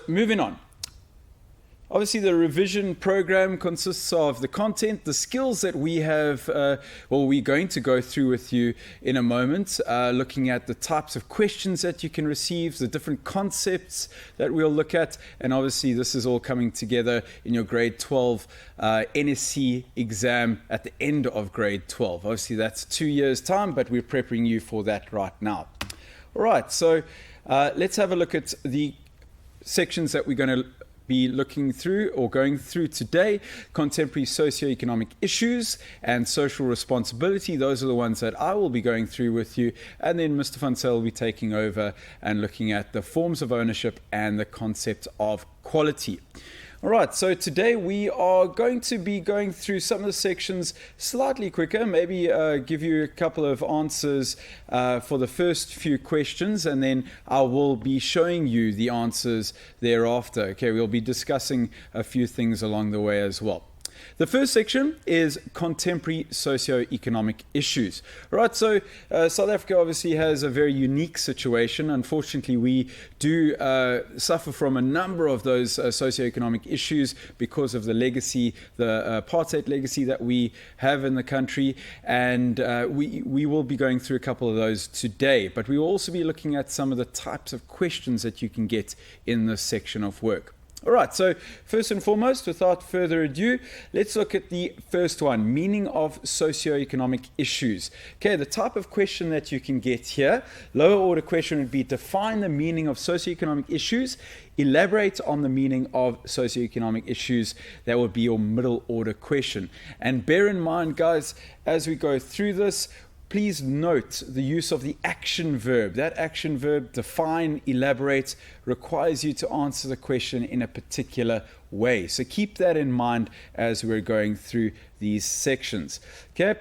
Moving on. Obviously, the revision program consists of the content, the skills that we have, we're going to go through with you in a moment, looking at the types of questions that you can receive, the different concepts that we'll look at, and obviously this is all coming together in your grade 12 NSC exam at the end of grade 12. Obviously, that's 2 years' time, but we're preparing you for that right now. All right, so let's have a look at the sections that we're going to be looking through or going through today. Contemporary socioeconomic issues and social responsibility. Those are the ones that I will be going through with you. And then Mr. Van Zyl will be taking over and looking at the forms of ownership and the concept of quality. All right, so today we are going to be going through some of the sections slightly quicker, maybe give you a couple of answers for the first few questions, and then I will be showing you the answers thereafter. Okay, we'll be discussing a few things along the way as well. The first section is contemporary socio-economic issues. All right, so South Africa obviously has a very unique situation. Unfortunately, we do suffer from a number of those socio-economic issues because of the legacy, the apartheid legacy that we have in the country. And we will be going through a couple of those today. But we will also be looking at some of the types of questions that you can get in this section of work. All right, so first and foremost, without further ado, let's look at the first one, meaning of socioeconomic issues. Okay, the type of question that you can get here, lower order question would be define the meaning of socioeconomic issues, elaborate on the meaning of socioeconomic issues. That would be your middle order question. And bear in mind, guys, as we go through this, please note the use of the action verb. That action verb, define, elaborate, requires you to answer the question in a particular way. So keep that in mind as we're going through these sections. Okay,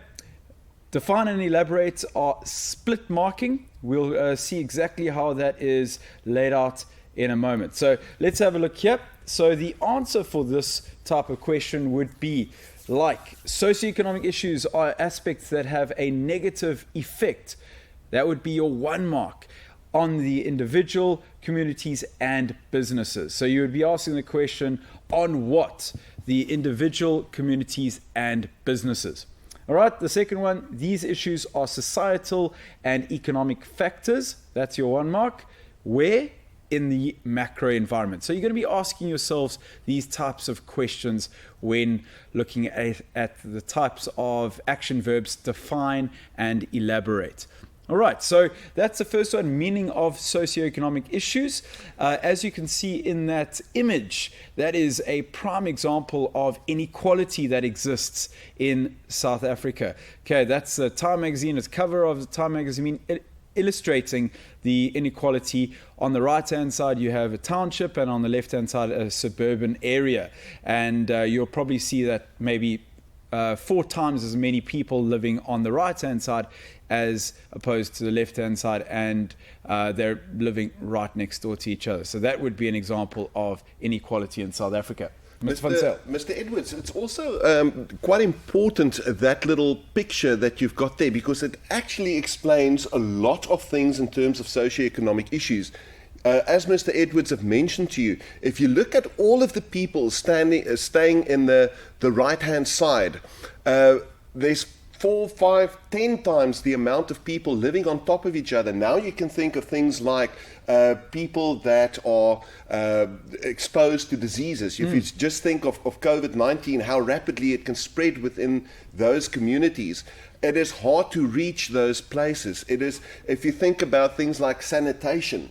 define and elaborate are split marking. We'll see exactly how that is laid out in a moment. So let's have a look here. So the answer for this type of question would be like socioeconomic issues are aspects that have a negative effect. That would be your 1 mark on the individual, communities, and businesses. So you would be asking the question on what? The individual, communities, and businesses. All right, the second one, these issues are societal and economic factors. That's your 1 mark. Where? In the macro environment. So you're going to be asking yourselves these types of questions when looking at the types of action verbs define and elaborate. All right, so that's the first one, meaning of socioeconomic issues. As you can see in that image, that is a prime example of inequality that exists in South Africa. Okay, that's the Time magazine, it's cover of the Time magazine, illustrating the inequality. On the right-hand side, you have a township, and on the left-hand side, a suburban area. And you'll probably see that maybe 4 times as many people living on the right-hand side as opposed to the left-hand side, and they're living right next door to each other. So that would be an example of inequality in South Africa. Mr. Edwards, it's also quite important, that little picture that you've got there, because it actually explains a lot of things in terms of socioeconomic issues. As Mr. Edwards have mentioned to you, if you look at all of the people staying in the right-hand side, there's 4, 5, 10 times the amount of people living on top of each other. Now you can think of things like people that are exposed to diseases. If you just think of COVID-19, how rapidly it can spread within those communities, it is hard to reach those places. It is, if you think about things like sanitation,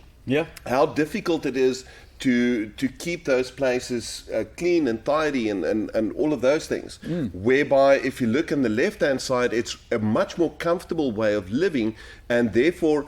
how difficult it is to keep those places clean and tidy and all of those things. Whereby if you look on the left-hand side, it's a much more comfortable way of living, and therefore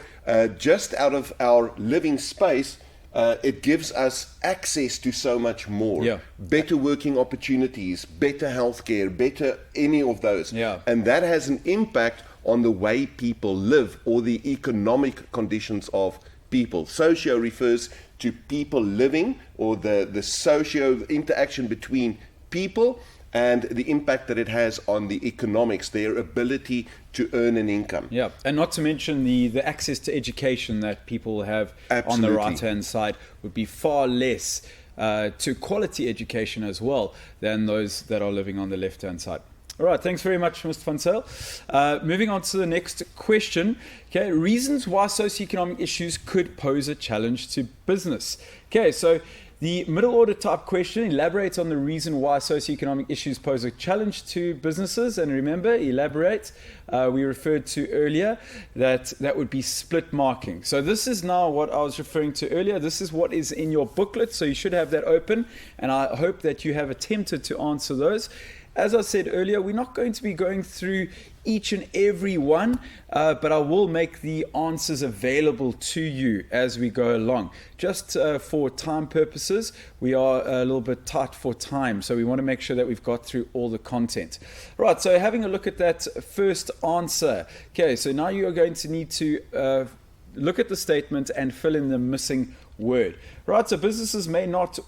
just out of our living space, it gives us access to so much more. Better working opportunities, better healthcare, better any of those. And that has an impact on the way people live or the economic conditions of people. Socio refers to people living, or the socio interaction between people, and the impact that it has on the economics, their ability to earn an income. Yeah, and not to mention the access to education that people have Absolutely. on the right-hand side would be far less to quality education as well than those that are living on the left-hand side. All right, thanks very much, Mr. Van Zyl. Moving on to the next question. Okay, reasons why socioeconomic issues could pose a challenge to business. Okay, so the middle order type question elaborates on the reason why socioeconomic issues pose a challenge to businesses. And remember, elaborate, we referred to earlier, that would be split marking. So this is now what I was referring to earlier. This is what is in your booklet, so you should have that open. And I hope that you have attempted to answer those. As I said earlier, we're not going to be going through each and every one, but I will make the answers available to you as we go along. Just for time purposes, we are a little bit tight for time, so we want to make sure that we've got through all the content. Right, so having a look at that first answer. Okay, so now you are going to need to look at the statement and fill in the missing word. Right, so businesses may not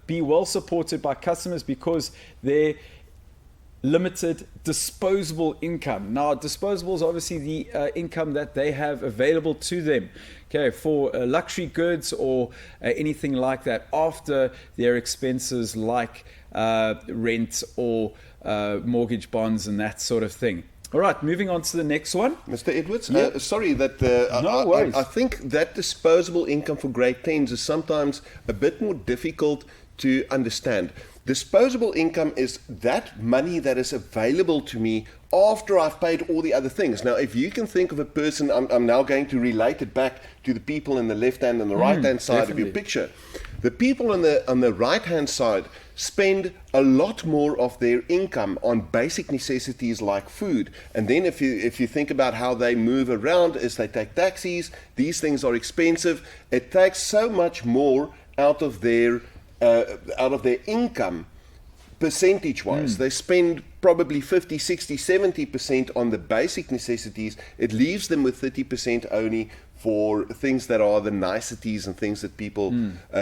be well supported by customers because they're limited disposable income. Now, disposable is obviously the income that they have available to them, okay, for luxury goods or anything like that after their expenses like rent or mortgage bonds and that sort of thing. All right, moving on to the next one. Mr. Edwards, Yep. sorry that No worries. I think that disposable income for grade 10s is sometimes a bit more difficult to understand. Disposable income is that money that is available to me after I've paid all the other things. Now, if you can think of a person, I'm now going to relate it back to the people in the left hand and the right hand side definitely. of your picture. The people on the right hand side spend a lot more of their income on basic necessities like food. And then if you think about how they move around, is they take taxis, these things are expensive. It takes so much more out of their income percentage-wise. They spend probably 50, 60, 70% on the basic necessities. It leaves them with 30% only for things that are the niceties and things that people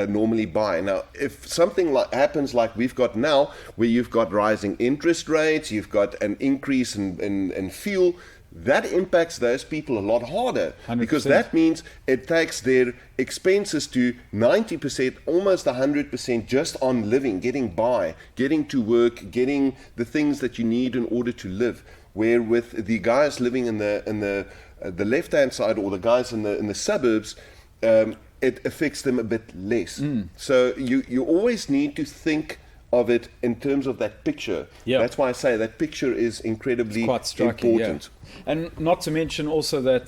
normally buy. Now, if something happens like we've got now, where you've got rising interest rates, you've got an increase in fuel, that impacts those people a lot harder 100%. because that means it takes their expenses to 90%, almost 100% just on living, getting by, getting to work, getting the things that you need in order to live. Where with the guys living in the left-hand side or the guys in the suburbs, it affects them a bit less. So you always need to think of it in terms of that picture. Yeah. That's why I say that picture is incredibly Quite striking, important. yeah. And not to mention also that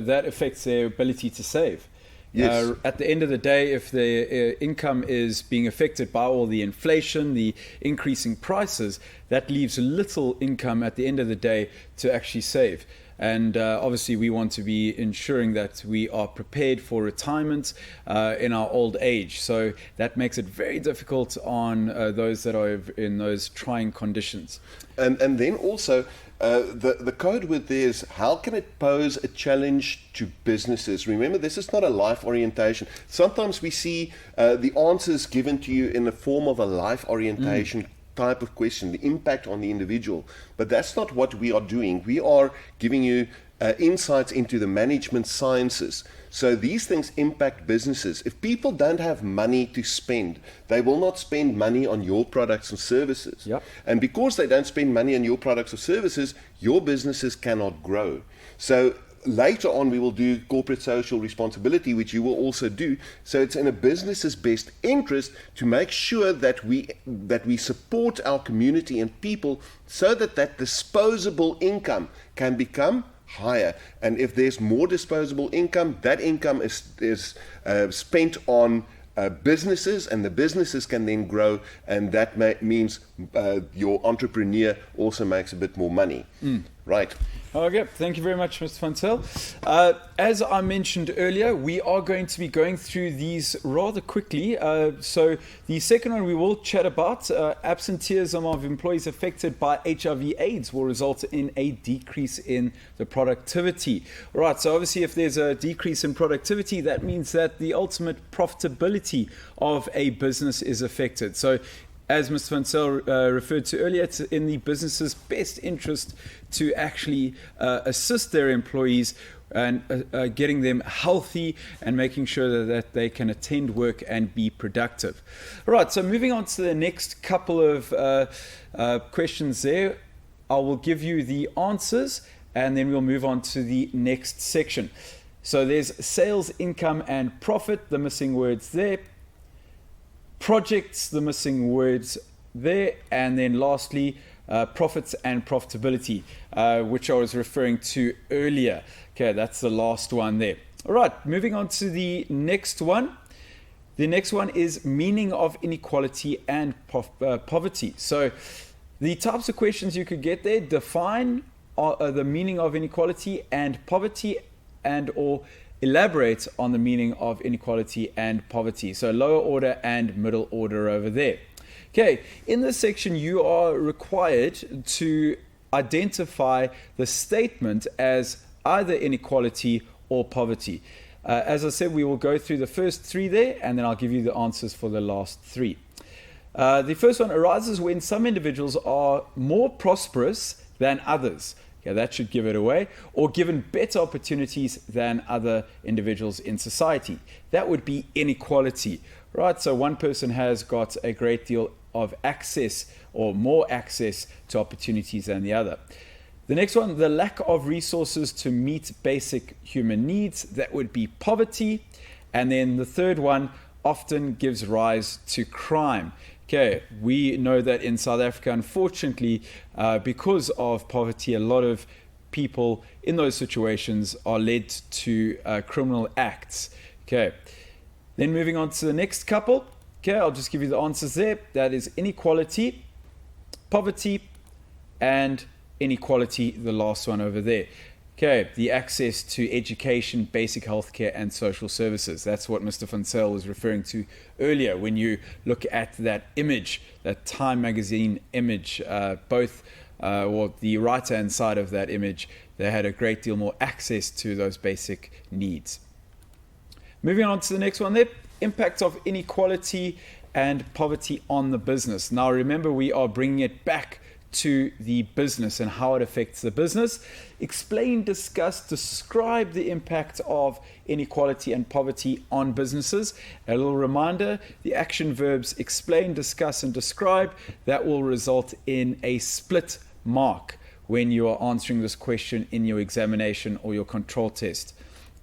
that affects their ability to save. Yes. At the end of the day, if their income is being affected by all the inflation, the increasing prices, that leaves little income at the end of the day to actually save. And obviously, we want to be ensuring that we are prepared for retirement in our old age. So that makes it very difficult on those that are in those trying conditions. And then also, the code with this, how can it pose a challenge to businesses? Remember, this is not a life orientation. Sometimes we see the answers given to you in the form of a life orientation type of question, the impact on the individual. But that's not what we are doing. We are giving you insights into the management sciences. So these things impact businesses. If people don't have money to spend, they will not spend money on your products and services. Yep. And because they don't spend money on your products or services, your businesses cannot grow. So later on, we will do corporate social responsibility, which you will also do. So it's in a business's best interest to make sure that we support our community and people so that disposable income can become higher. And if there's more disposable income, that income is spent on businesses, and the businesses can then grow, and that means your entrepreneur also makes a bit more money. Right. Okay, thank you very much, Mr. Van Zyl. As I mentioned earlier, we are going to be going through these rather quickly. So the second one we will chat about, absenteeism of employees affected by HIV/AIDS will result in a decrease in the productivity. Right, so obviously if there's a decrease in productivity, that means that the ultimate profitability of a business is affected. So as Mr. Van Zyl referred to earlier, it's in the business's best interest to actually assist their employees and getting them healthy and making sure that they can attend work and be productive. All right, so moving on to the next couple of questions there, I will give you the answers and then we'll move on to the next section. So there's sales, income and profit, the missing words there. Projects, the missing words there. And then lastly, profits and profitability, which I was referring to earlier. Okay, that's the last one there. All right, moving on to the next one. The next one is meaning of inequality and poverty. So the types of questions you could get there: define the meaning of inequality and poverty, and or elaborate on the meaning of inequality and poverty. So lower order and middle order over there. Okay, in this section you are required to identify the statement as either inequality or poverty. As I said, we will go through the first three there and then I'll give you the answers for the last three. The first one arises when some individuals are more prosperous than others. Okay, that should give it away. Or given better opportunities than other individuals in society. That would be inequality, right? So one person has got a great deal of access or more access to opportunities than the other. The next one, the lack of resources to meet basic human needs. That would be poverty. And then the third one often gives rise to crime. Okay, we know that in South Africa, unfortunately, because of poverty, a lot of people in those situations are led to criminal acts. Okay, then moving on to the next couple. Okay, I'll just give you the answers there. That is inequality, poverty, and inequality, the last one over there. Okay, the access to education, basic healthcare, and social services. That's what Mr. Van Zyl was referring to earlier when you look at that image, that Time magazine image, or the right-hand side of that image, they had a great deal more access to those basic needs. Moving on to the next one there, impact of inequality and poverty on the business. Now remember, we are bringing it back to the business and how it affects the business. Explain, discuss, describe the impact of inequality and poverty on businesses. A little reminder, the action verbs explain, discuss, and describe, that will result in a split mark when you are answering this question in your examination or your control test.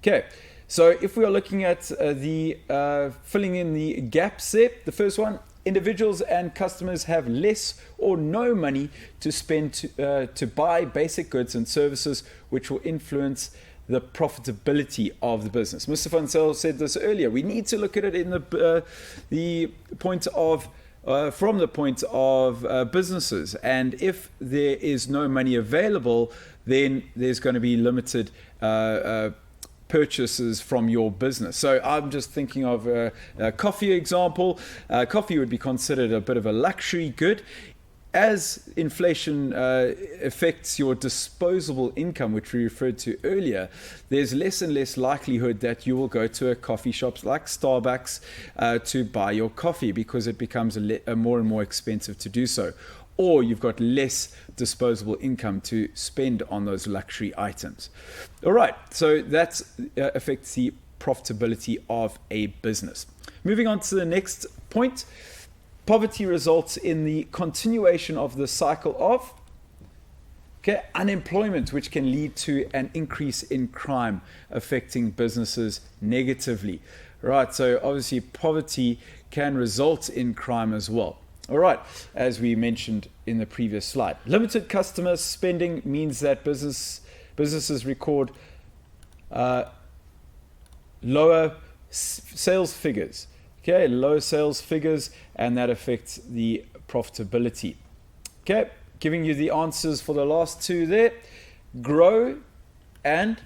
Okay, so if we are looking at the filling in the gaps there, the first one, individuals and customers have less or no money to spend to buy basic goods and services, which will influence the profitability of the business. Mr. Van Zyl said this earlier. We need to look at it in the point of from the point of businesses, and if there is no money available, then there's going to be limited purchases from your business. So I'm just thinking of a coffee example. Coffee would be considered a bit of a luxury good. As inflation affects your disposable income, which we referred to earlier, there's less and less likelihood that you will go to a coffee shop like Starbucks to buy your coffee, because it becomes more and more expensive to do so. Or you've got less disposable income to spend on those luxury items. All right, so that affects the profitability of a business. Moving on to the next point, poverty results in the continuation of the cycle of unemployment, which can lead to an increase in crime, affecting businesses negatively. Right, so obviously poverty can result in crime as well. All right, as we mentioned in the previous slide, limited customer spending means that businesses record lower sales figures. Okay, low sales figures, and that affects the profitability. Okay, giving you the answers for the last two there: grow and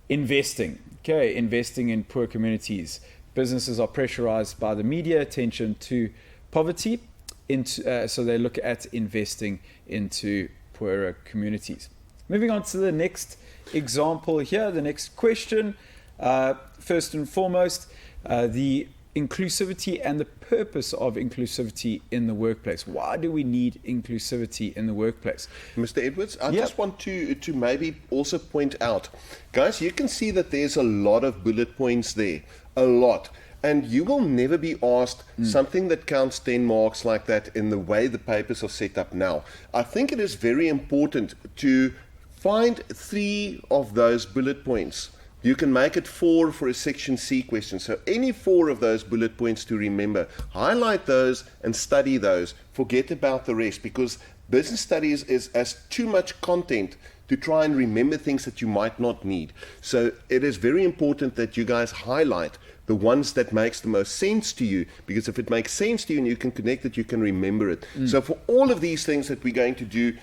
investing. Okay, investing in poor communities. Businesses are pressurized by the media attention to poverty. So they look at investing into poorer communities. Moving on to the next example here, the next question. First and foremost, the inclusivity and the purpose of inclusivity in the workplace. Why do we need inclusivity in the workplace? Mr. Edwards, I just want to maybe also point out, guys, you can see that there's a lot of bullet points there, a lot. And you will never be asked something that counts 10 marks like that in the way the papers are set up now. I think it is very important to find 3 of those bullet points. You can make it 4 for a section C question. So any 4 of those bullet points to remember. Highlight those and study those. Forget about the rest, because business studies is as too much content to try and remember things that you might not need. So it is very important that you guys highlight the ones that makes the most sense to you, because if it makes sense to you and you can connect it, you can remember it. So for all of these things that we're going to do,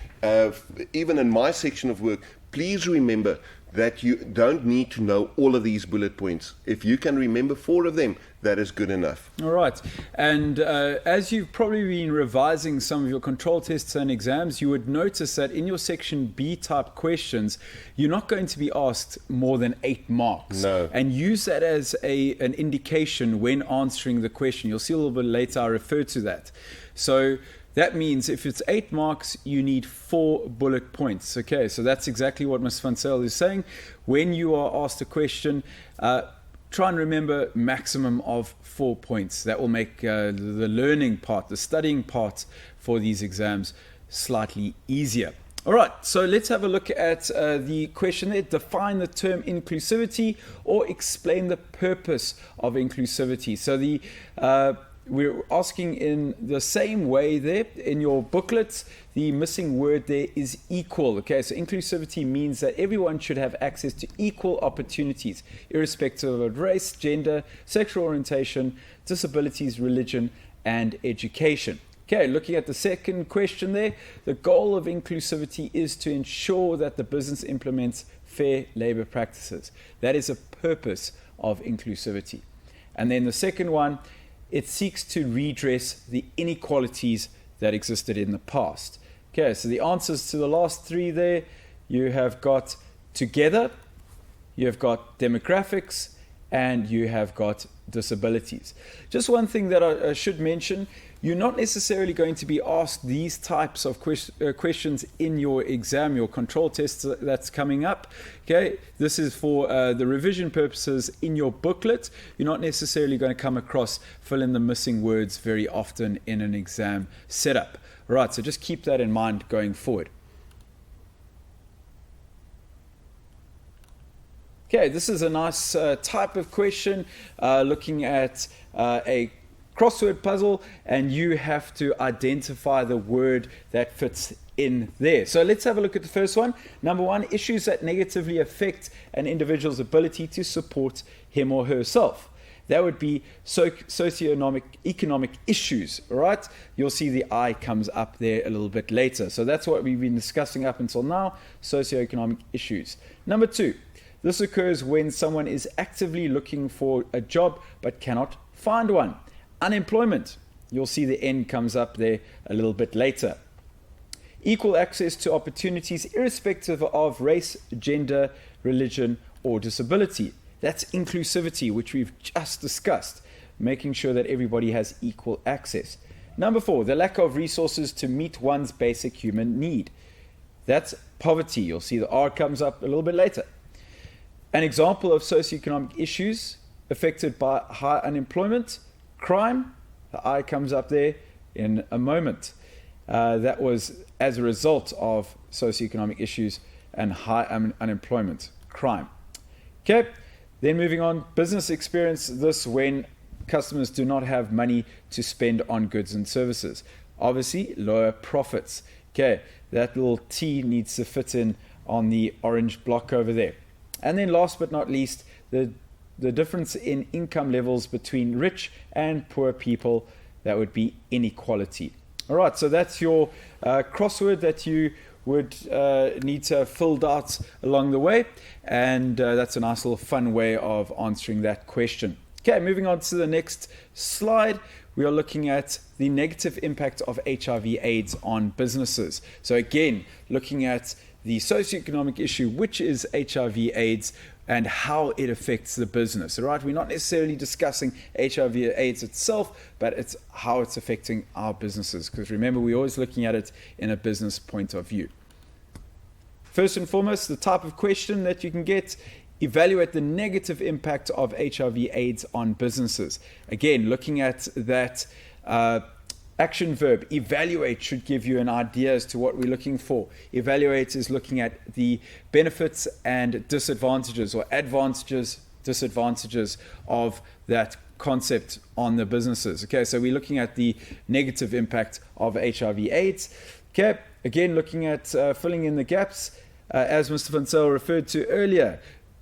even in my section of work, please remember that you don't need to know all of these bullet points. If you can remember 4 of them, that is good enough. All right. And as you've probably been revising some of your control tests and exams, you would notice that in your section B type questions, you're not going to be asked more than 8 marks. No. And use that as an indication when answering the question. You'll see a little bit later I refer to that. So that means if it's 8 marks, you need 4 bullet points. Okay, so that's exactly what Ms. Van Zyl is saying. When you are asked a question, try and remember maximum of 4 points. That will make the learning part, the studying part for these exams slightly easier. All right, so let's have a look at the question there. Define the term inclusivity or explain the purpose of inclusivity. So we're asking in the same way there in your booklets. The missing word there is equal. Okay, so inclusivity means that everyone should have access to equal opportunities, irrespective of race, gender, sexual orientation, disabilities, religion, and education. Okay, looking at the second question there, the goal of inclusivity is to ensure that the business implements fair labor practices. That is a purpose of inclusivity. And then the second one, it seeks to redress the inequalities that existed in the past. Okay, so the answers to the last 3 there, you have got together, you have got demographics, and you have got disabilities. Just one thing that I should mention, you're not necessarily going to be asked these types of questions in your exam, your control test that's coming up. Okay, this is for the revision purposes in your booklet. You're not necessarily going to come across fill in the missing words very often in an exam setup. All right, so just keep that in mind going forward. Okay, this is a nice type of question looking at a crossword puzzle, and you have to identify the word that fits in there. So let's have a look at the first one. Number 1, issues that negatively affect an individual's ability to support him or herself. That would be socioeconomic issues, all right? You'll see the I comes up there a little bit later. So that's what we've been discussing up until now, socioeconomic issues. Number 2, this occurs when someone is actively looking for a job but cannot find one. Unemployment, you'll see the N comes up there a little bit later. Equal access to opportunities irrespective of race, gender, religion, or disability. That's inclusivity, which we've just discussed, making sure that everybody has equal access. Number 4, the lack of resources to meet one's basic human need. That's poverty. You'll see the R comes up a little bit later. An example of socioeconomic issues affected by high unemployment, crime, the I comes up there in a moment. That was as a result of socioeconomic issues and high unemployment, crime. Okay, then moving on, business experience this when customers do not have money to spend on goods and services. Obviously, lower profits. Okay, that little T needs to fit in on the orange block over there. And then last but not least, the difference in income levels between rich and poor people, that would be inequality. All right, so that's your crossword that you would need to have filled out along the way, and that's a nice little fun way of answering that question. Okay, moving on to the next slide, we are looking at the negative impact of HIV/AIDS on businesses. So again, looking at the socioeconomic issue, which is HIV/AIDS, and how it affects the business. All right, we're not necessarily discussing HIV/AIDS itself, but it's how it's affecting our businesses. Because remember, we're always looking at it in a business point of view. First and foremost, the type of question that you can get: evaluate the negative impact of HIV/AIDS on businesses. Again, looking at that action verb, evaluate, should give you an idea as to what we're looking for. Evaluate is looking at the benefits and disadvantages, or advantages, disadvantages of that concept on the businesses. Okay, so we're looking at the negative impact of HIV/AIDS. Okay, again, looking at filling in the gaps, as Mr. Van Zyl referred to earlier.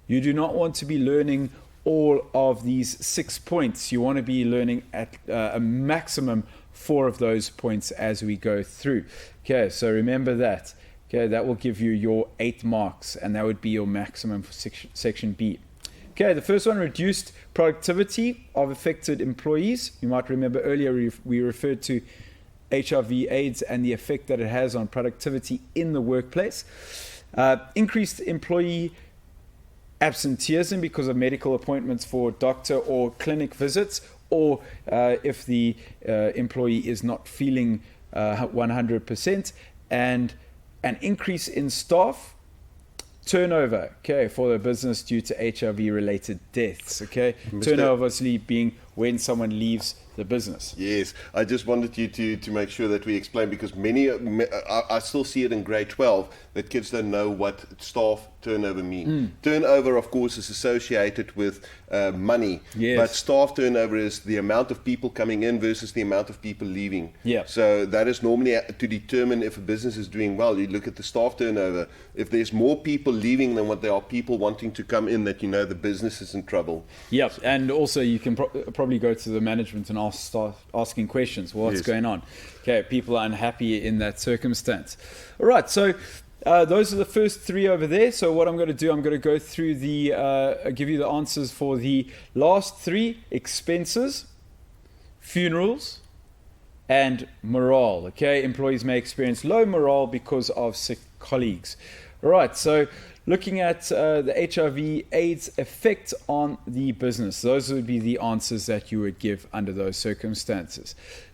You do not want to be learning all of these 6 points. You want to be learning at a maximum 4 of those points as we go through. Okay, so remember that. Okay, that will give you your 8 marks, and that would be your maximum for section B. Okay, the first one: reduced productivity of affected employees. You might remember earlier we referred to HIV/AIDS and the effect that it has on productivity in the workplace. Increased employee absenteeism because of medical appointments for doctor or clinic visits, or if the employee is not feeling 100%, and an increase in staff turnover, okay, for the business due to HIV-related deaths. Okay, turnover obviously being when someone leaves the business. Yes, I just wanted you to make sure that we explain, because I still see it in grade 12 that kids don't know what staff turnover means. Turnover, of course, is associated with money, yes, but staff turnover is the amount of people coming in versus the amount of people leaving. Yeah. So that is normally to determine if a business is doing well. You look at the staff turnover. If there's more people leaving than what there are people wanting to come in, that you know the business is in trouble. Yeah, and also you can probably go to the management and start asking questions. What's Yes. going on? Okay, people are unhappy in that circumstance. All right, so those are the first 3 over there. So what I'm going to do, I'm going to go through give you the answers for the last 3: expenses, funerals, and morale. Okay, employees may experience low morale because of sick colleagues. All right, so looking at the HIV/AIDS effect on the business, those would be the answers that you would give under those circumstances.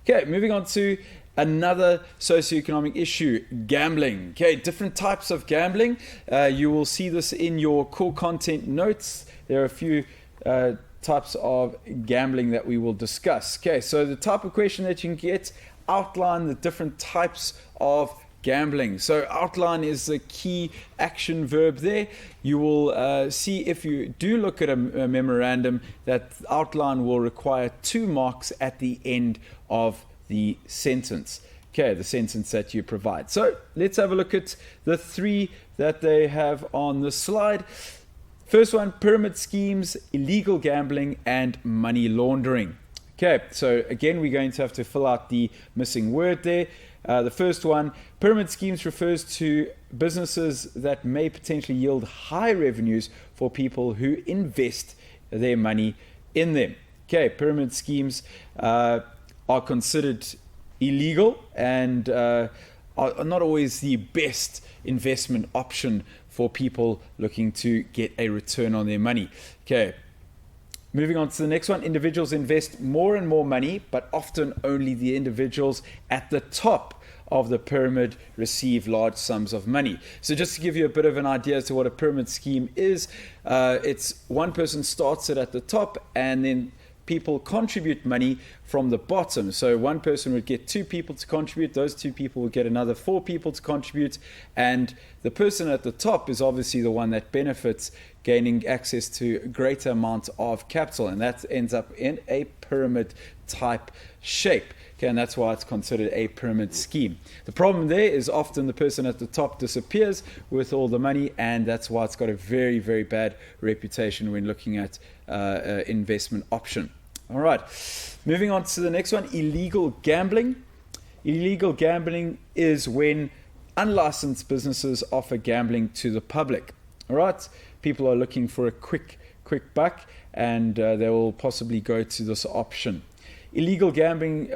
Okay, moving on to another socioeconomic issue: gambling. Okay, different types of gambling. You will see this in your core content notes. There are a few types of gambling that we will discuss. Okay, so the type of question that you can get: outline the different types of gambling. So outline is the key action verb there. You will see, if you do look at a memorandum, that outline will require 2 marks at the end of the sentence. Okay, the sentence that you provide. So let's have a look at the 3 that they have on the slide. First one: pyramid schemes, illegal gambling, and money laundering. Okay, so again, we're going to have to fill out the missing word there. The first one: pyramid schemes, refers to businesses that may potentially yield high revenues for people who invest their money in them. Okay, pyramid schemes are considered illegal and are not always the best investment option for people looking to get a return on their money. Okay, moving on to the next one: individuals invest more and more money, but often only the individuals at the top of the pyramid receive large sums of money. So just to give you a bit of an idea as to what a pyramid scheme is, it's one person starts it at the top, and then people contribute money from the bottom. So one person would get 2 people to contribute, those 2 people would get another 4 people to contribute, and the person at the top is obviously the one that benefits, gaining access to a greater amount of capital, and that ends up in a pyramid type shape. Okay, and that's why it's considered a pyramid scheme. The problem there is often the person at the top disappears with all the money, and that's why it's got a very, very bad reputation when looking at investment option. All right, moving on to the next one: illegal gambling. Illegal gambling is when unlicensed businesses offer gambling to the public. All right, people are looking for a quick buck, and they will possibly go to this option. Illegal gambling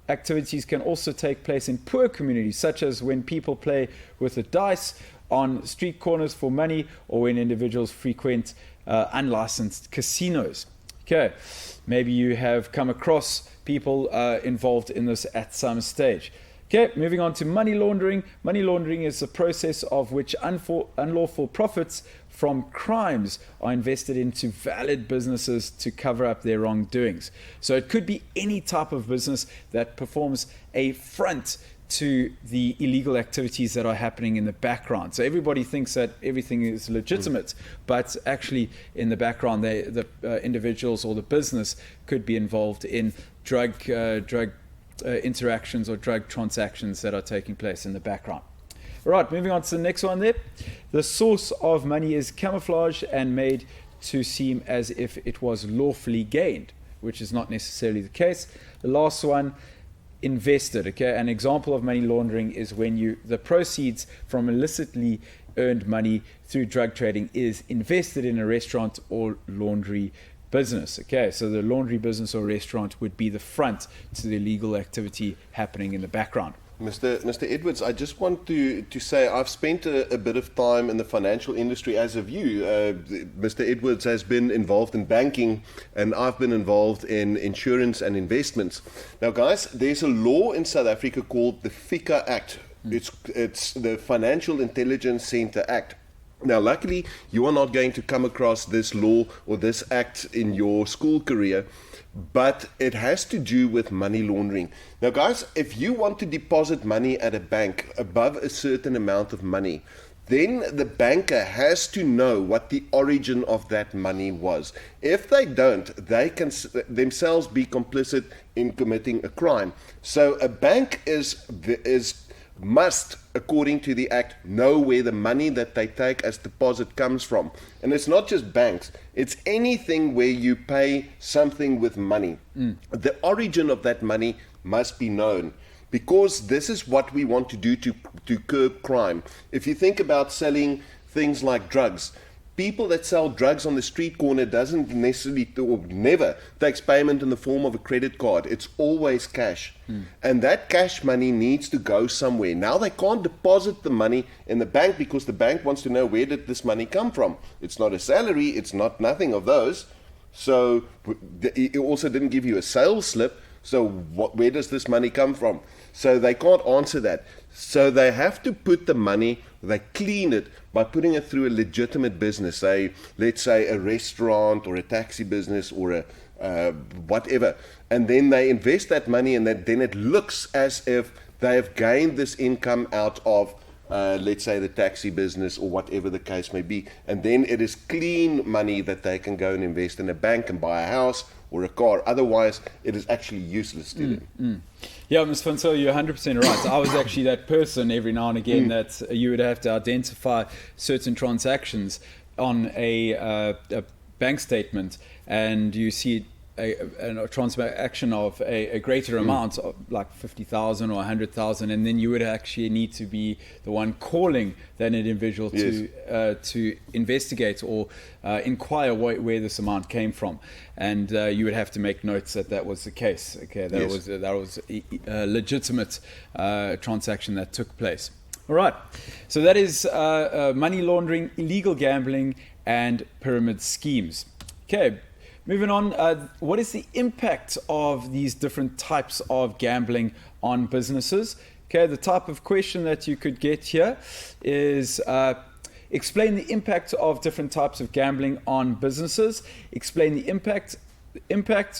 activities can also take place in poor communities, such as when people play with the dice on street corners for money, or when individuals frequent unlicensed casinos. Okay, maybe you have come across people involved in this at some stage. Okay, moving on to money laundering. Money laundering is the process of which unlawful profits from crimes are invested into valid businesses to cover up their wrongdoings. So it could be any type of business that performs a front to the illegal activities that are happening in the background. So everybody thinks that everything is legitimate, but actually in the background, the individuals or the business could be involved in drug interactions or drug transactions that are taking place in the background. All right, moving on to the next one there. The source of money is camouflaged and made to seem as if it was lawfully gained, which is not necessarily the case. The last one, invested. Okay, an example of money laundering is when the proceeds from illicitly earned money through drug trading is invested in a restaurant or laundry business. Okay, so the laundry business or restaurant would be the front to the illegal activity happening in the background. Mr. Edwards, I just want to say I've spent a bit of time in the financial industry, as have you. Mr. Edwards has been involved in banking, and I've been involved in insurance and investments. Now, guys, there's a law in South Africa called the FICA Act. It's the Financial Intelligence Center Act. Now, luckily, you are not going to come across this law or this act in your school career, but it has to do with money laundering. Now, guys, if you want to deposit money at a bank above a certain amount of money, then the banker has to know what the origin of that money was. If they don't, they can themselves be complicit in committing a crime. So a bank must, according to the Act, know where the money that they take as deposit comes from. And it's not just banks, it's anything where you pay something with money. The origin of that money must be known, because this is what we want to do to curb crime. If you think about selling things like drugs, people that sell drugs on the street corner doesn't necessarily or never takes payment in the form of a credit card. It's always cash. And that cash money needs to go somewhere. Now they can't deposit the money in the bank because the bank wants to know, where did this money come from? It's not a salary, it's not nothing of those. So it also didn't give you a sales slip. So where does this money come from? So they can't answer that. So they have to put the money, they clean it by putting it through a legitimate business, let's say a restaurant or a taxi business or a whatever. And then they invest that money, and then it looks as if they have gained this income out of, let's say, the taxi business or whatever the case may be. And then it is clean money that they can go and invest in a bank and buy a house or a car. Otherwise, it is actually useless to them. Yeah, Ms. Fonso, you're 100% right. I was actually that person every now and again that you would have to identify certain transactions on a bank statement, and you see a transaction of a greater amount, of like 50,000 or 100,000, and then you would actually need to be the one calling that individual to investigate or inquire where this amount came from, and you would have to make notes that was the case. Okay, that was a legitimate transaction that took place. All right, so that is money laundering, illegal gambling, and pyramid schemes. Okay. Moving on, what is the impact of these different types of gambling on businesses? Okay, the type of question that you could get here is explain the impact of different types of gambling on businesses. Explain the impact.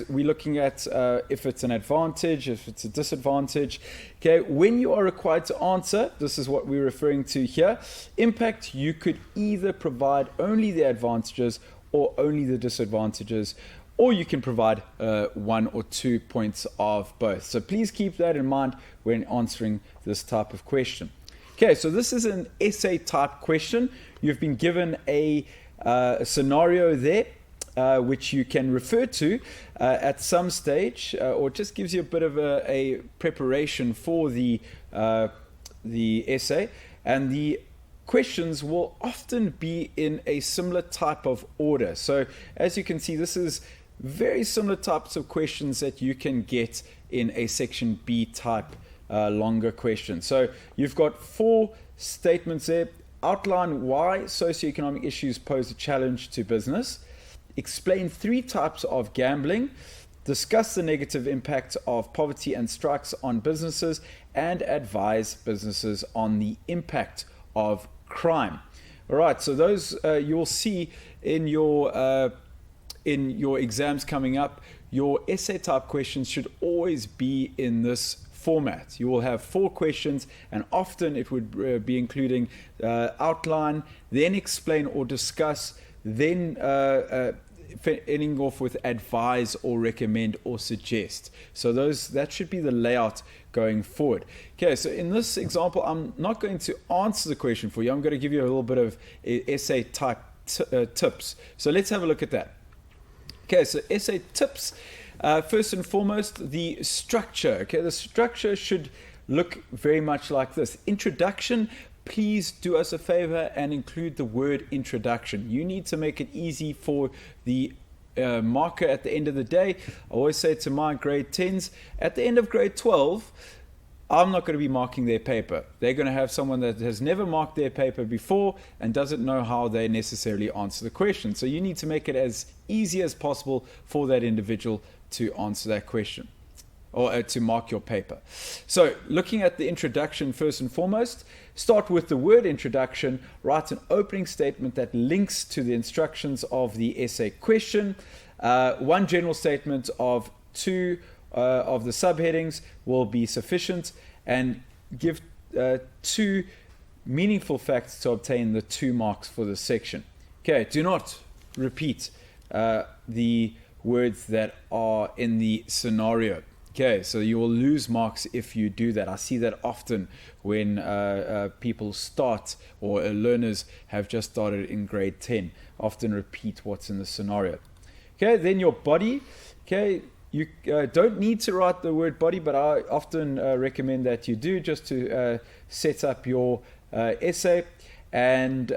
We're looking at if it's an advantage, if it's a disadvantage. Okay, when you are required to answer, this is what we're referring to here. Impact, you could either provide only the advantages or only the disadvantages, or you can provide 1 or 2 points of both. So please keep that in mind when answering this type of question. Okay, so this is an essay type question. You've been given a scenario there, which you can refer to at some stage, or just gives you a bit of a preparation for the essay. And the questions will often be in a similar type of order. So as you can see, this is very similar types of questions that you can get in a section B type longer question. So you've got 4 statements there. outline why socioeconomic issues pose a challenge to business, explain 3 types of gambling, discuss the negative impact of poverty and strikes on businesses, and advise businesses on the impact of crime. All right, so those you'll see in your exams coming up. Your essay type questions should always be in this format. You will have 4 questions, and often it would be including outline, then explain or discuss, then ending off with advise or recommend or suggest. So that should be the layout going forward. Okay, so in this example, I'm not going to answer the question for you. I'm going to give you a little bit of essay type tips. So let's have a look at that. Okay, so essay tips. First and foremost, the structure. Okay, the structure should look very much like this. Introduction. Please do us a favor and include the word introduction. You need to make it easy for the marker at the end of the day. I always say to my grade 10s, at the end of grade 12, I'm not going to be marking their paper. They're going to have someone that has never marked their paper before and doesn't know how they necessarily answer the question. So you need to make it as easy as possible for that individual to answer that question, or to mark your paper. So looking at the introduction first and foremost, start with the word introduction, write an opening statement that links to the instructions of the essay question, 1 general statement of 2 of the subheadings will be sufficient, and give 2 meaningful facts to obtain the 2 marks for this section. Okay, do not repeat the words that are in the scenario. Okay, so you will lose marks if you do that. I see that often when people start, or learners have just started in grade 10, often repeat what's in the scenario. Okay, then your body. Okay, you don't need to write the word body, but I often recommend that you do, just to set up your essay. And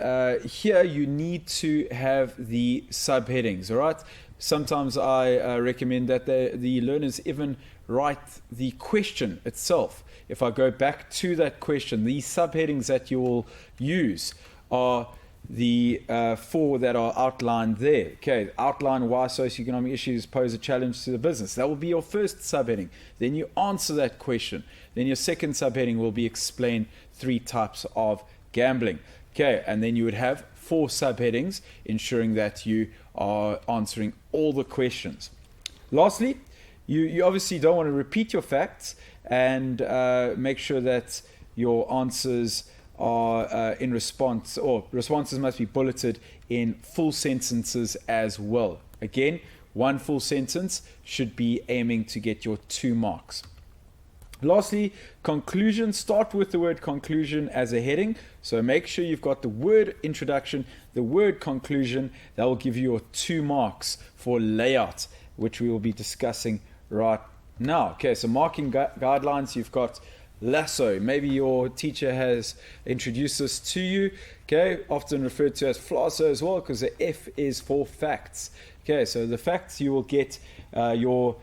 here you need to have the subheadings, all right? Sometimes I recommend that the learners even write the question itself. If I go back to that question, the subheadings that you will use are the 4 that are outlined there. Okay, outline why socioeconomic issues pose a challenge to the business. That will be your first subheading. Then you answer that question. Then your second subheading will be explain 3 types of gambling. Okay, and then you would have 4 subheadings, ensuring that you are answering all the questions. Lastly, you obviously don't want to repeat your facts, and make sure that your answers are in response, or responses must be bulleted in full sentences as well. Again, 1 full sentence should be aiming to get your 2 marks. Lastly, conclusion. Start with the word conclusion as a heading. So make sure you've got the word introduction, the word conclusion. That will give you your 2 marks for layout, which we will be discussing right now. Okay, so marking guidelines. You've got lasso. Maybe your teacher has introduced this to you. Okay, often referred to as FLASO as well, because the F is for facts. Okay, so the facts, you will get your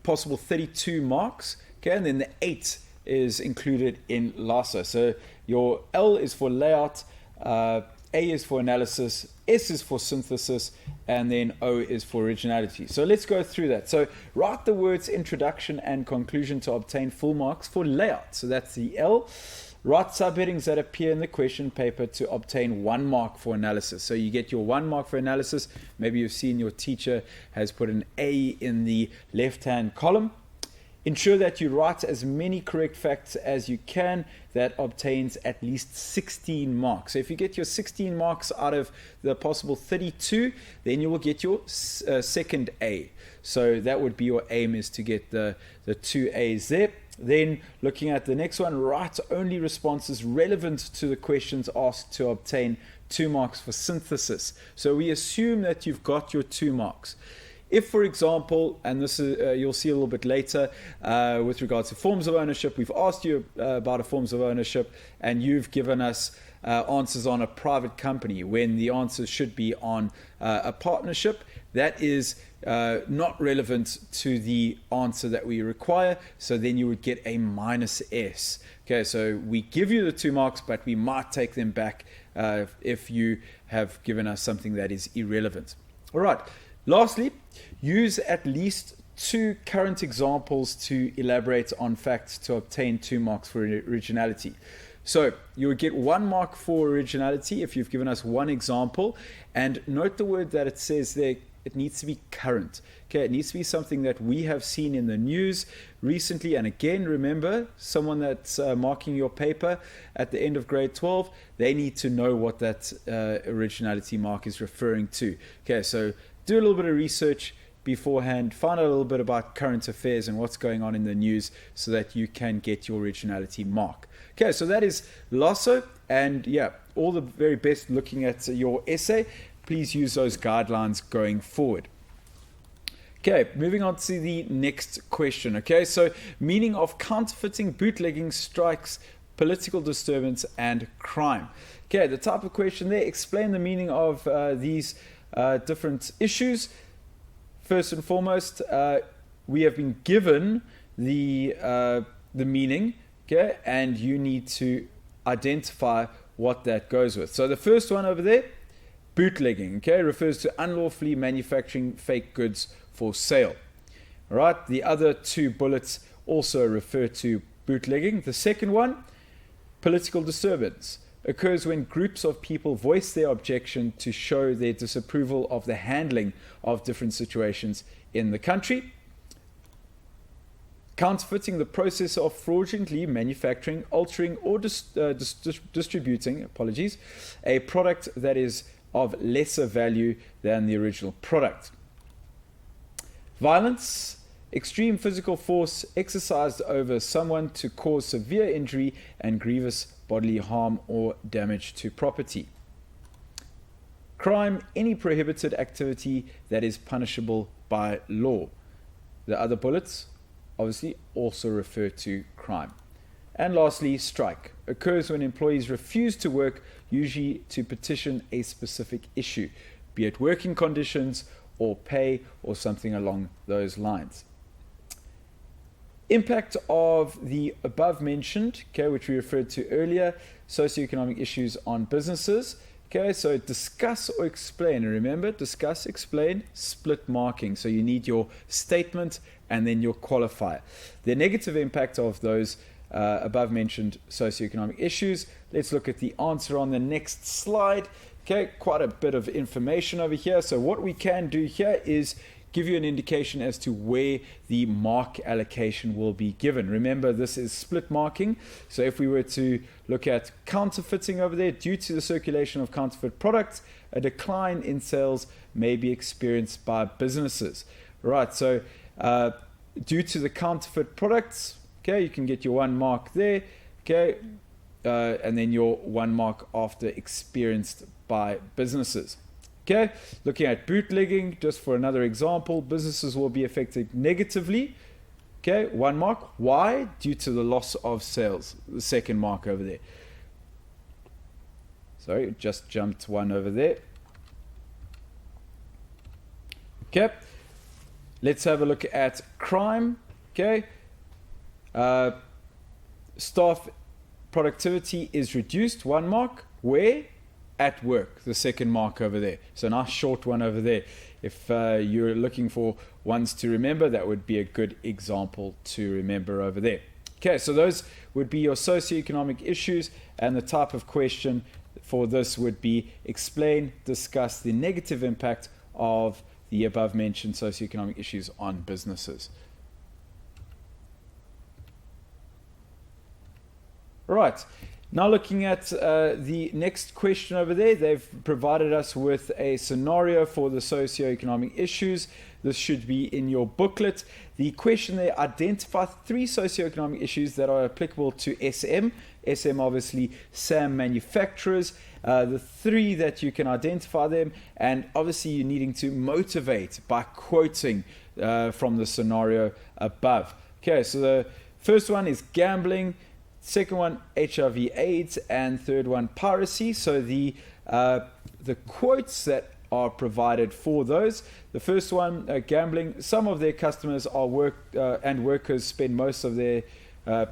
possible 32 marks. Okay, and then the 8 is included in lasso. So your L is for layout, A is for analysis, S is for synthesis, and then O is for originality. So let's go through that. So write the words introduction and conclusion to obtain full marks for layout. So that's the L. Write subheadings that appear in the question paper to obtain 1 mark for analysis. So you get your 1 mark for analysis. Maybe you've seen your teacher has put an A in the left-hand column. Ensure that you write as many correct facts as you can. That obtains at least 16 marks. So if you get your 16 marks out of the possible 32, then you will get your second A. So that would be your aim, is to get the 2 A's there. Then looking at the next one, write only responses relevant to the questions asked to obtain 2 marks for synthesis. So we assume that you've got your 2 marks. If, for example, and this is, you'll see a little bit later with regards to forms of ownership, we've asked you about a forms of ownership and you've given us answers on a private company when the answer should be on a partnership, that is not relevant to the answer that we require. So then you would get a -S. Okay, so we give you the 2 marks, but we might take them back if you have given us something that is irrelevant. All right. Lastly, use at least 2 current examples to elaborate on facts to obtain 2 marks for originality. So you would get 1 mark for originality if you've given us 1 example. And note the word that it says there, it needs to be current. Okay, it needs to be something that we have seen in the news recently. And again, remember, someone that's marking your paper at the end of grade 12, they need to know what that originality mark is referring to. Okay, so do a little bit of research beforehand, find out a little bit about current affairs and what's going on in the news so that you can get your originality mark. Okay, so that is LASO, and yeah, all the very best looking at your essay. Please use those guidelines going forward. Okay, moving on to the next question. Okay, so meaning of counterfeiting, bootlegging, strikes, political disturbance, and crime. Okay, the type of question there, explain the meaning of these different issues. First and foremost, we have been given the meaning, okay, and you need to identify what that goes with. So the first one over there, bootlegging, okay, refers to unlawfully manufacturing fake goods for sale. All right, the other 2 bullets also refer to bootlegging. The second one, political disturbance, occurs when groups of people voice their objection to show their disapproval of the handling of different situations in the country. Counterfeiting, the process of fraudulently manufacturing, altering, or distributing, a product that is of lesser value than the original product. Violence, extreme physical force exercised over someone to cause severe injury and grievous bodily harm or damage to property. Crime, any prohibited activity that is punishable by law. The other bullets obviously also refer to crime. And lastly, strike, occurs when employees refuse to work, usually to petition a specific issue, be it working conditions or pay or something along those lines. Impact of the above mentioned, okay, which we referred to earlier, socioeconomic issues on businesses. Okay, so discuss or explain. And remember, discuss, explain, split marking. So you need your statement and then your qualifier. The negative impact of those above mentioned socioeconomic issues. Let's look at the answer on the next slide. Okay, quite a bit of information over here. So what we can do here is give you an indication as to where the mark allocation will be given. Remember, this is split marking. So if we were to look at counterfeiting over there, due to the circulation of counterfeit products, a decline in sales may be experienced by businesses. Right, so due to the counterfeit products, okay, you can get your 1 mark there, okay, and then your 1 mark after experienced by businesses. Okay, looking at bootlegging, just for another example, businesses will be affected negatively. Okay, 1 mark. Why? Due to the loss of sales. The second mark over there. Sorry, just jumped 1 over there. Okay, let's have a look at crime. Okay, staff productivity is reduced. 1 mark. Where? At work, the second mark over there. So nice short one over there. If you're looking for ones to remember, that would be a good example to remember over there. Okay, so those would be your socioeconomic issues, and the type of question for this would be explain, discuss the negative impact of the above mentioned socioeconomic issues on businesses. Right. Now looking at the next question over there, they've provided us with a scenario for the socioeconomic issues. This should be in your booklet. The question there, identify 3 socioeconomic issues that are applicable to SM. SM obviously SAM manufacturers. The 3 that you can identify them, and obviously you're needing to motivate by quoting from the scenario above. Okay, so the first one is gambling. Second one, HIV/AIDS, and third one, piracy. So the quotes that are provided for those. The first one, gambling. Some of their customers are workers spend most of their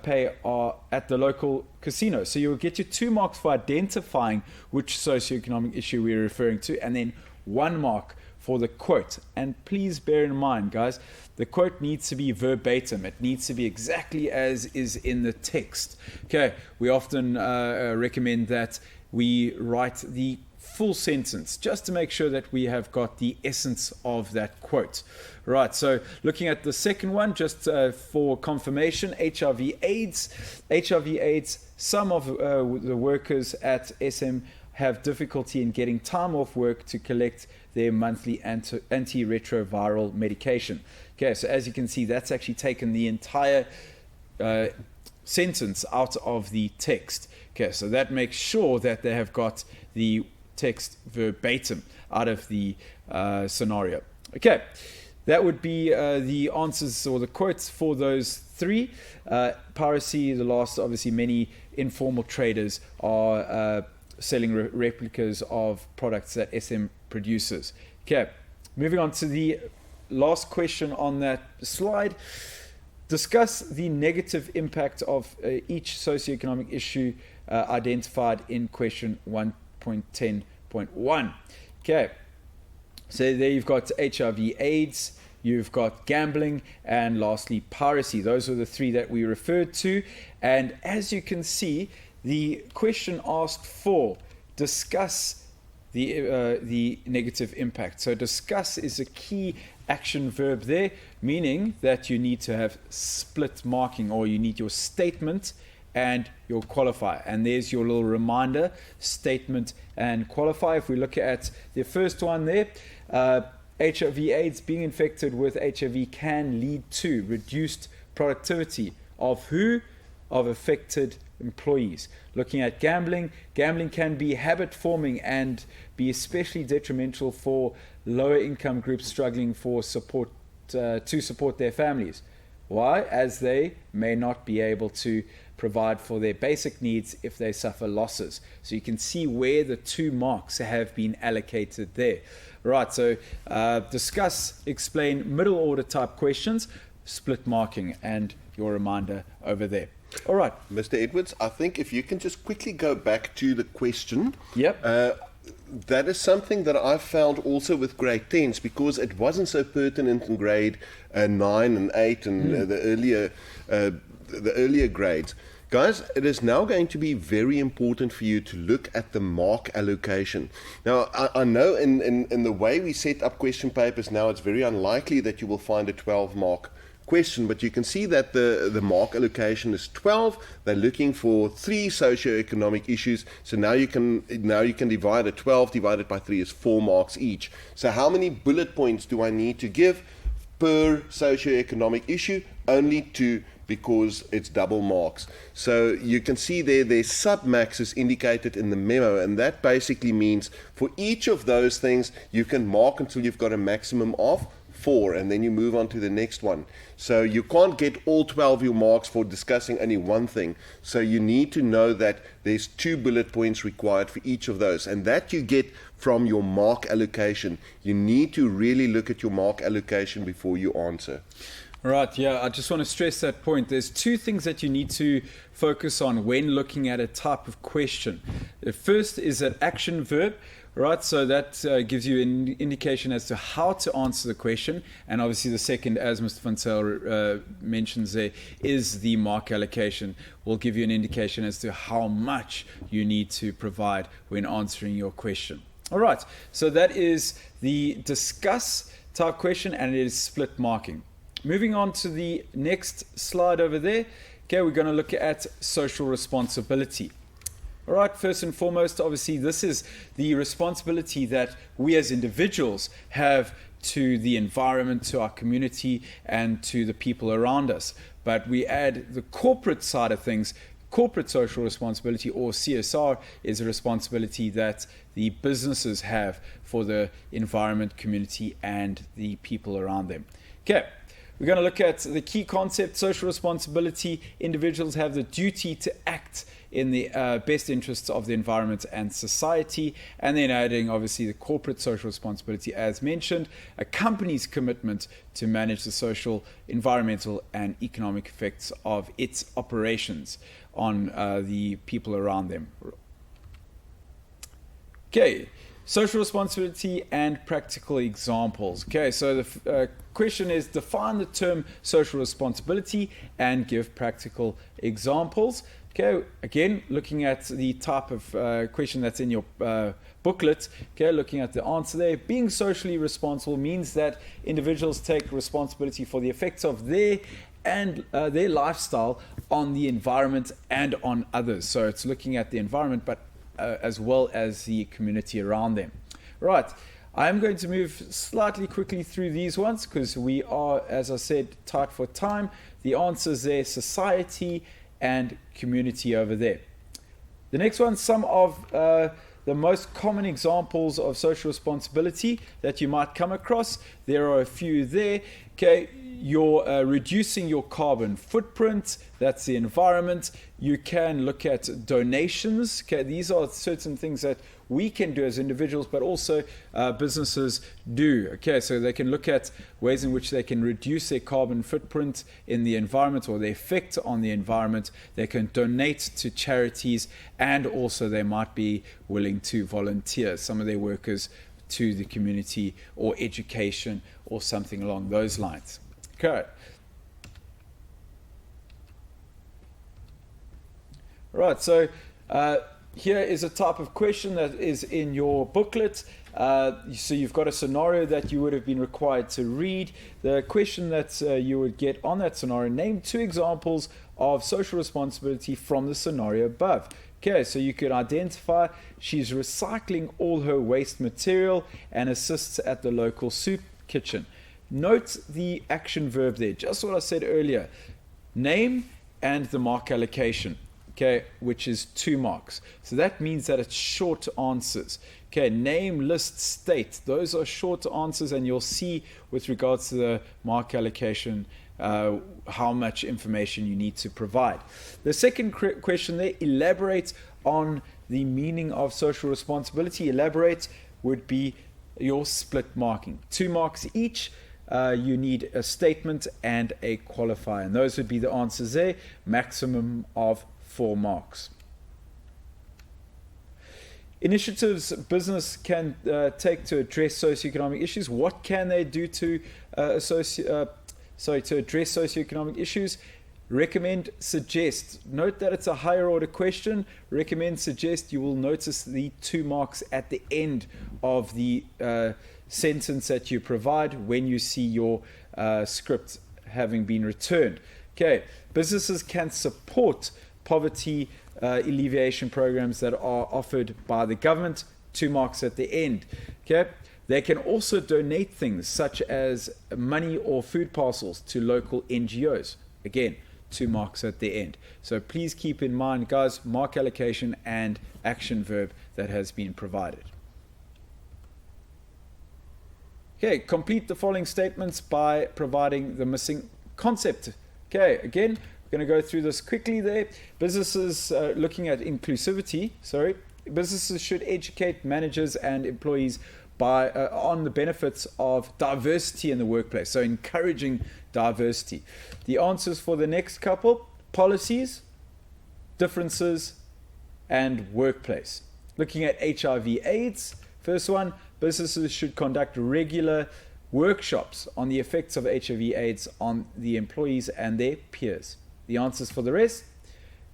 pay are at the local casino. So you'll get your 2 marks for identifying which socioeconomic issue we're referring to, and then 1 mark for the quote. And please bear in mind, guys, the quote needs to be verbatim. It needs to be exactly as is in the text. Okay, we often recommend that we write the full sentence just to make sure that we have got the essence of that quote. Right, so looking at the second one, just for confirmation, HIV/AIDS. HIV/AIDS, some of the workers at SM have difficulty in getting time off work to collect their monthly antiretroviral medication. Okay, so as you can see, that's actually taken the entire sentence out of the text. Okay, so that makes sure that they have got the text verbatim out of the scenario. Okay, that would be the answers or the quotes for those 3. Piracy, the last, obviously many informal traders are selling replicas of products that SM produces. Okay, moving on to the last question on that slide. Discuss the negative impact of each socioeconomic issue identified in question 1.10.1. Okay, so there you've got HIV/AIDS, you've got gambling, and lastly piracy. Those are the 3 that we referred to. And as you can see, the question asked for discuss the negative impact. So discuss is a key action verb there, meaning that you need to have split marking, or you need your statement and your qualifier. And there's your little reminder, statement and qualifier. If we look at the first one there, HIV/AIDS, being infected with HIV can lead to reduced productivity of who? Of affected employees. Looking at gambling, gambling can be habit forming and be especially detrimental for lower income groups struggling for support to support their families. Why? As they may not be able to provide for their basic needs if they suffer losses. So you can see where the 2 marks have been allocated there. Right, so discuss, explain, middle order type questions, split marking, and your reminder over there. All right. Mr. Edwards, I think if you can just quickly go back to the question. Yep. That is something that I found also with grade 10s, because it wasn't so pertinent in grade 9 and 8 and the earlier grades. Guys, it is now going to be very important for you to look at the mark allocation. Now, I know in the way we set up question papers now, it's very unlikely that you will find a 12-mark question, but you can see that the mark allocation is 12. They're looking for 3 socioeconomic issues. So now you can divide it. 12 divided by 3 is 4 marks each. So how many bullet points do I need to give per socioeconomic issue? Only 2, because it's double marks. So you can see there's sub-max is indicated in the memo, and that basically means for each of those things you can mark until you've got a maximum of 4, and then you move on to the next one. So you can't get all 12 of your marks for discussing only one thing. So you need to know that there's 2 bullet points required for each of those, and that you get from your mark allocation. You need to really look at your mark allocation before you answer. Right, yeah, I just want to stress that point. There's 2 things that you need to focus on when looking at a type of question. The first is an action verb, right? So that gives you an indication as to how to answer the question. And obviously the second, as Mr. Van Zyl mentions there, is the mark allocation. Will give you an indication as to how much you need to provide when answering your question. All right, so that is the discuss type question, and it is split marking. Moving on to the next slide over there. Okay, we're going to look at social responsibility. All right, first and foremost, obviously, this is the responsibility that we as individuals have to the environment, to our community, and to the people around us. But we add the corporate side of things. Corporate social responsibility, or CSR, is a responsibility that the businesses have for the environment, community, and the people around them. Okay. We're going to look at the key concept, social responsibility. Individuals have the duty to act in the best interests of the environment and society. And then adding, obviously, the corporate social responsibility, as mentioned, a company's commitment to manage the social, environmental, and economic effects of its operations on the people around them. Okay. Social responsibility and practical examples. Okay, so the question is, define the term social responsibility and give practical examples. Okay, again, looking at the type of question that's in your booklet, okay, looking at the answer there. Being socially responsible means that individuals take responsibility for the effects of their lifestyle on the environment and on others. So it's looking at the environment, but as well as the community around them. Right, I'm going to move slightly quickly through these ones because we are, as I said, tight for time. The answers there, society and community over there. The next one, some of the most common examples of social responsibility that you might come across. There are a few there. Okay, you're reducing your carbon footprint. That's the environment. You can look at donations. Okay, these are certain things that we can do as individuals, but also businesses do. Okay, so they can look at ways in which they can reduce their carbon footprint in the environment or the effect on the environment. They can donate to charities, and also they might be willing to volunteer some of their workers to the community or education or something along those lines. Okay. Right, so here is a type of question that is in your booklet. So you've got a scenario that you would have been required to read. The question that you would get on that scenario, name 2 examples of social responsibility from the scenario above. Okay, so you could identify she's recycling all her waste material and assists at the local soup kitchen. Note the action verb there, just what I said earlier. Name and the mark allocation, okay, which is 2 marks. So that means that it's short answers. Okay, name, list, state. Those are short answers, and you'll see with regards to the mark allocation how much information you need to provide. The second question there, elaborate on the meaning of social responsibility. Elaborate would be your split marking. 2 marks each. You need a statement and a qualifier, and those would be the answers there. Maximum of 4 marks. Initiatives business can take to address socioeconomic issues. What can they do to to address socioeconomic issues? Recommend, suggest. Note that it's a higher order question. Recommend, suggest. You will notice the 2 marks at the end of the sentence that you provide when you see your script having been returned. Okay, businesses can support poverty alleviation programs that are offered by the government. 2 marks at the end. Okay. They can also donate things such as money or food parcels to local NGOs. Again, 2 marks at the end. So please keep in mind, guys, mark allocation and action verb that has been provided. Okay, complete the following statements by providing the missing concept. Okay, again, we're going to go through this quickly there. Businesses, looking at inclusivity, businesses should educate managers and employees on the benefits of diversity in the workplace, so encouraging diversity. The answers for the next couple, policies, differences, and workplace. Looking at HIV/AIDS, first one, businesses should conduct regular workshops on the effects of HIV/AIDS on the employees and their peers. The answers for the rest,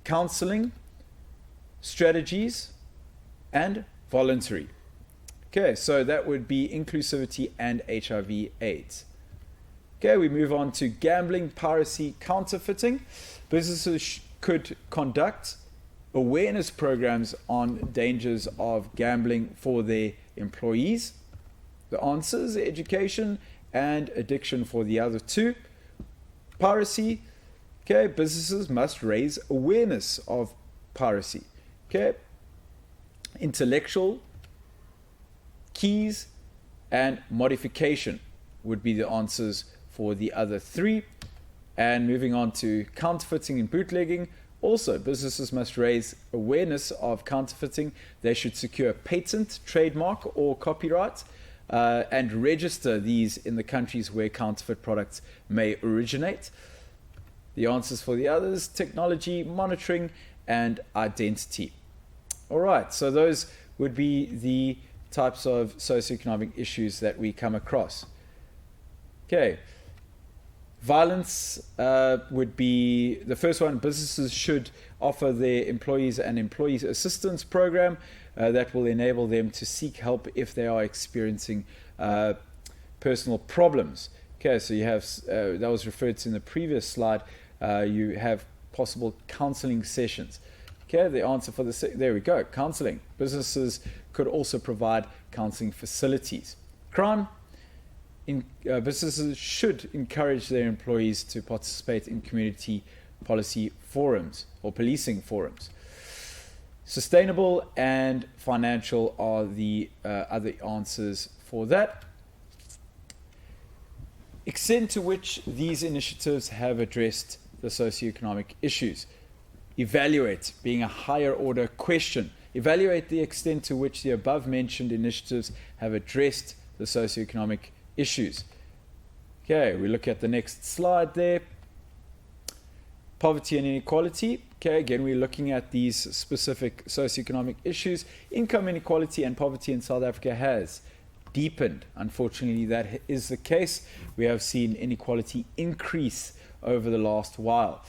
counseling, strategies, and voluntary. Okay, so that would be inclusivity and HIV/AIDS. Okay, we move on to gambling, piracy, counterfeiting. Businesses could conduct awareness programs on dangers of gambling for their employees. The answers: education and addiction for the other two. Piracy. Okay, businesses must raise awareness of piracy. Okay, intellectual keys and modification would be the answers for the other three. And moving on to counterfeiting and bootlegging. Also, businesses must raise awareness of counterfeiting. They should secure a patent, trademark, or copyright and register these in the countries where counterfeit products may originate. The answers for the others: technology, monitoring, and identity. All right, so those would be the types of socioeconomic issues that we come across. Okay. Violence would be the first one. Businesses should offer their employees an employees assistance program that will enable them to seek help if they are experiencing personal problems. Okay, so you have, that was referred to in the previous slide, you have possible counseling sessions. Okay, the answer for there we go, counseling. Businesses could also provide counseling facilities. Crime. Businesses should encourage their employees to participate in community policy forums or policing forums. Sustainable and financial are the other answers for that. Extent to which these initiatives have addressed the socioeconomic issues. Evaluate being a higher order question. Evaluate the extent to which the above mentioned initiatives have addressed the socioeconomic issues. Okay, we look at the next slide there. Poverty and inequality. Okay, again, we're looking at these specific socioeconomic issues. Income inequality and poverty in South Africa has deepened. Unfortunately, that is the case. We have seen inequality increase over the last while.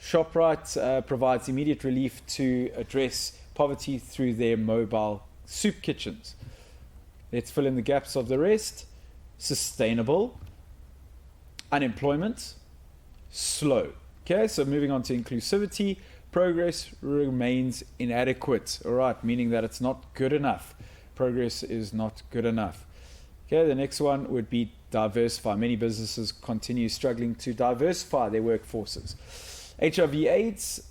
Shoprite provides immediate relief to address poverty through their mobile soup kitchens. Let's fill in the gaps of the rest. Sustainable. Unemployment. Slow. Okay, so moving on to inclusivity. Progress remains inadequate. All right, meaning that it's not good enough. Progress is not good enough. Okay, the next one would be diversify. Many businesses continue struggling to diversify their workforces. HIV/AIDS.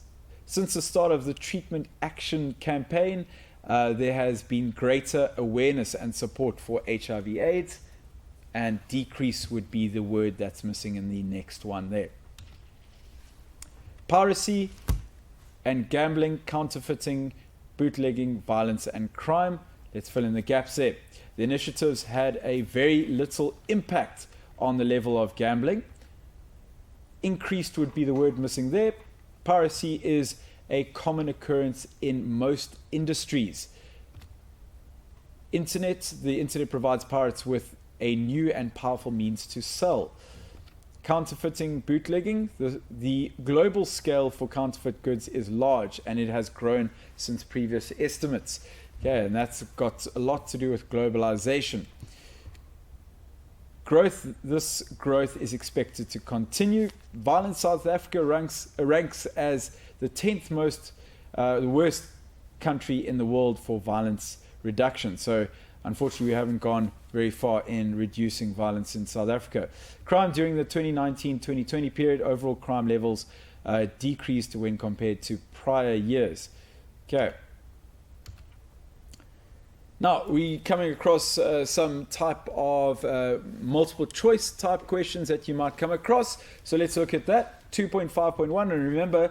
Since the start of the treatment action campaign, there has been greater awareness and support for HIV/AIDS, and decrease would be the word that's missing in the next one there. Piracy and gambling, counterfeiting, bootlegging, violence and crime. Let's fill in the gaps there. The initiatives had a very little impact on the level of gambling. Increased would be the word missing there. Piracy is a common occurrence in most industries. The internet provides pirates with a new and powerful means to sell. Counterfeiting, bootlegging, the global scale for counterfeit goods is large, and it has grown since previous estimates. Okay, and that's got a lot to do with globalization. This growth is expected to continue. Violent South Africa ranks as the 10th the worst country in the world for violence reduction. So unfortunately, we haven't gone very far in reducing violence in South Africa. Crime during the 2019-2020 period, overall crime levels decreased when compared to prior years. Okay. Now, we're coming across some type of multiple choice type questions that you might come across. So let's look at that. 2.5.1, and remember,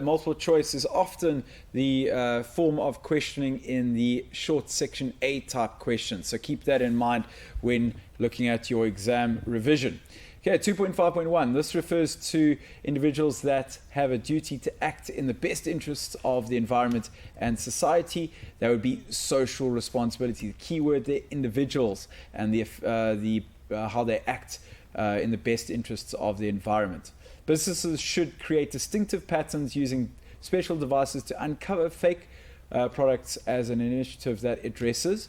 multiple choice is often the form of questioning in the short section A type questions. So keep that in mind when looking at your exam revision. Okay, 2.5.1, this refers to individuals that have a duty to act in the best interests of the environment and society. That would be social responsibility. The key word there, individuals, and how they act in the best interests of the environment. Businesses should create distinctive patterns using special devices to uncover fake products as an initiative that addresses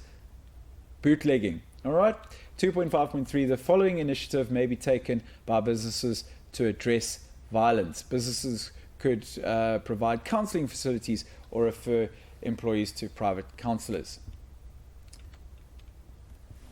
bootlegging. All right. 2.5.3, the following initiative may be taken by businesses to address violence. Businesses could provide counseling facilities or refer employees to private counselors.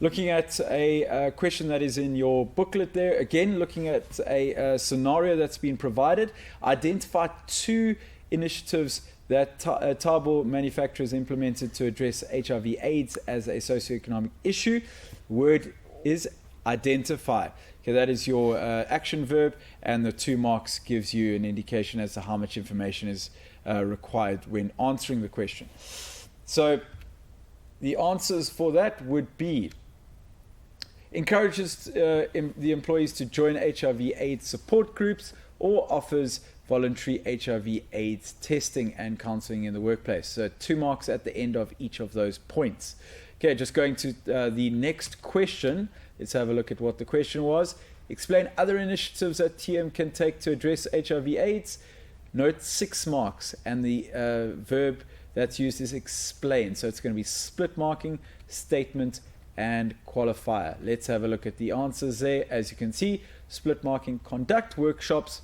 Looking at a question that is in your booklet there, again looking at a scenario that's been provided, identify 2 initiatives that Tabo manufacturers implemented to address HIV/AIDS as a socioeconomic issue. Word is identify. Okay, that is your action verb, and the 2 marks gives you an indication as to how much information is required when answering the question. So the answers for that would be: encourages the employees to join HIV/AIDS support groups, or offers voluntary HIV/AIDS testing and counseling in the workplace. So 2 marks at the end of each of those points. Okay, just going to the next question. Let's have a look at what the question was. Explain other initiatives that TM can take to address HIV/AIDS. Note 6 marks, and the verb that's used is explain. So it's going to be split marking, statement, and qualifier. Let's have a look at the answers there. As you can see, split marking: conduct workshops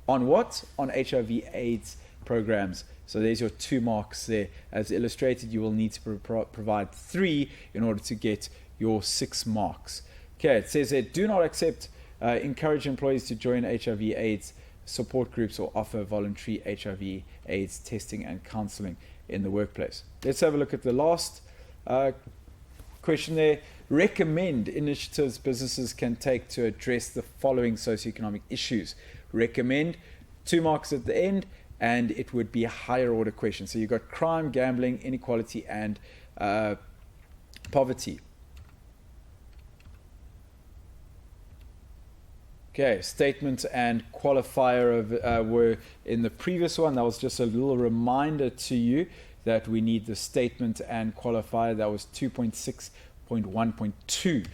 on what? On HIV/AIDS programs. So there's your 2 marks there. As illustrated, you will need to provide 3 in order to get your 6 marks. Okay, it says there, do not encourage employees to join HIV/AIDS support groups or offer voluntary HIV/AIDS testing and counseling in the workplace. Let's have a look at the last question there. Recommend initiatives businesses can take to address the following socioeconomic issues. Recommend, 2 marks at the end, and it would be a higher order question. So you've got crime, gambling, inequality, and poverty. Okay, statement and qualifier were in the previous one. That was just a little reminder to you that we need the statement and qualifier. That was 2.6.1.2.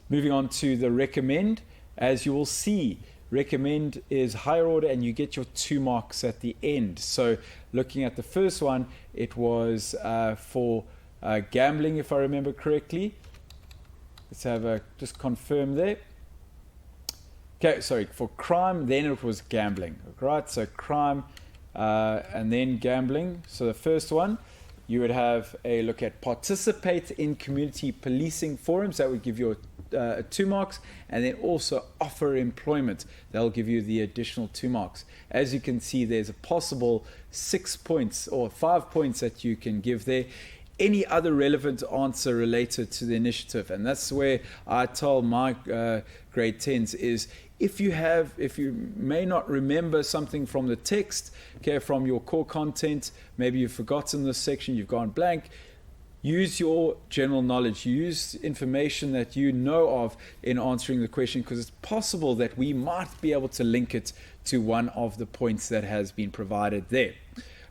Moving on to the recommend. As you will see, recommend is higher order, and you get your 2 marks at the end. So looking at the first one, it was for gambling, if I remember correctly. Let's have just confirm there. Okay, sorry, for crime, then it was gambling. Right, so crime and then gambling. So the first one, you would have a look at participate in community policing forums. That would give you 2 marks, and then also offer employment. That'll give you the additional 2 marks. As you can see, there's a possible 6 points or 5 points that you can give there. Any other relevant answer related to the initiative, and that's where I tell my grade 10s is, if you may not remember something from the text, okay, from your core content, maybe you've forgotten this section, you've gone blank, use your general knowledge, use information that you know of in answering the question, because it's possible that we might be able to link it to one of the points that has been provided there.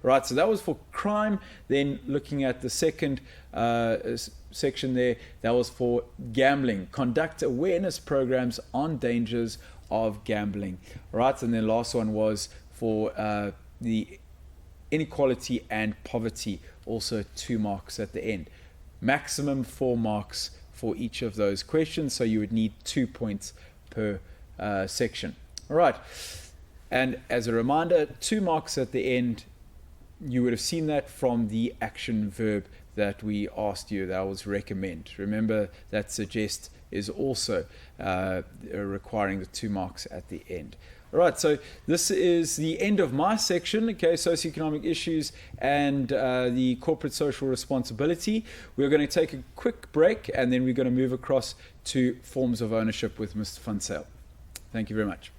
Right, so that was for crime. Then looking at the second section there, that was for gambling. Conduct awareness programs on dangers of gambling. Right, and then last one was for the inequality and poverty, also 2 marks at the end. Maximum 4 marks for each of those questions, so you would need 2 points per section. All right, and as a reminder, 2 marks at the end. You would have seen that from the action verb that we asked you. That was recommend. Remember that suggest is also requiring the 2 marks at the end. All right, so this is the end of my section, okay, socioeconomic issues and the corporate social responsibility. We're going to take a quick break, and then we're going to move across to forms of ownership with Mr. Van Zyl. Thank you very much.